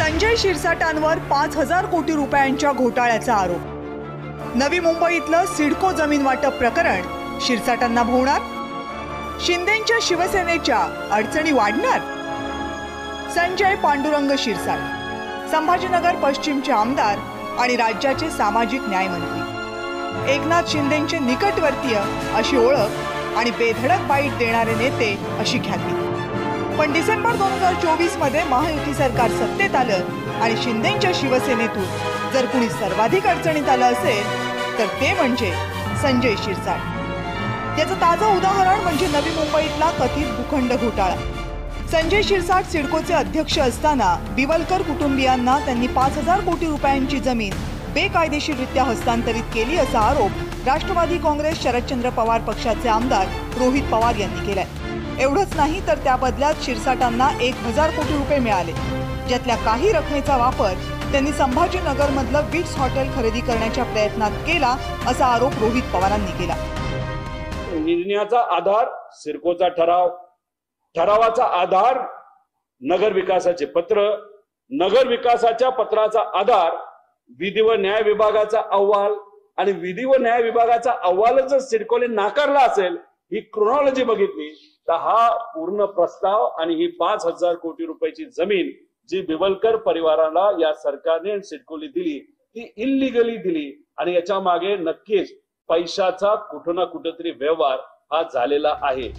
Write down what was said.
संजय शिरसाटांवर 5,000 कोटी रुपयांच्या घोटाळ्याचा आरोप। नवी मुंबईतलं सिडको जमीन वाटप प्रकरण शिरसाटांना भोवणार? शिंदेंच्या शिवसेनेच्या अडचणी वाढणार? संजय पांडुरंग शिरसाट संभाजीनगर पश्चिमचे आमदार आणि राज्याचे सामाजिक न्याय मंत्री, एकनाथ शिंदेंचे निकटवर्तीय अशी ओळख आणि बेधडक बाईट देणारे नेते अशी ख्याती। पण डिसेंबर 2024 मध्ये महायुती सरकार सत्तेत आलं आणि शिंदेंच्या शिवसेनेतून जर कुणी सर्वाधिक अडचणीत आलं असेल तर ते म्हणजे संजय शिरसाट। याचं ताजं उदाहरण म्हणजे नवी मुंबईतला कथित भूखंड घोटाळा। संजय शिरसाट सिडकोचे अध्यक्ष असताना बिवलकर कुटुंबियांना त्यांनी 5,000 कोटी रुपयांची जमीन बेकायदेशीररित्या हस्तांतरित केली असा आरोप राष्ट्रवादी काँग्रेस शरदचंद्र पवार पक्षाचे आमदार रोहित पवार यांनी केलाय। एवढंच नाही तर त्या बदल्यात शिरसाटांना 1,000 कोटी रुपये मिळाले, ज्यातल्या काही रकमेचा वापर त्यांनी संभाजीनगर मधलं विट्स हॉटेल खरेदी करण्याच्या प्रयत्नात केला असा आरोप रोहित पवारांनी केला। निर्णयाचा आधार सिडकोचा ठराव, ठरावाचा आधार नगर विकासाचे पत्र, नगर विकासाच्या पत्राचा आधार विधी व न्याय विभागाचा अहवाल आणि विधी व न्याय विभागाचा अहवालच जर सिडकोने नाकारला असेल, ही क्रोनॉलॉजी बघितली तर हा पूर्ण प्रस्ताव आणि ही 5,000 कोटी रुपयाची जमीन जी बिवलकर परिवाराला या सरकारने सिडकोने दिली ती इल्लीगली दिली आणि याच्या मागे नक्कीच पैशाचा कुठं ना कुठेतरी व्यवहार हा झालेला आहे।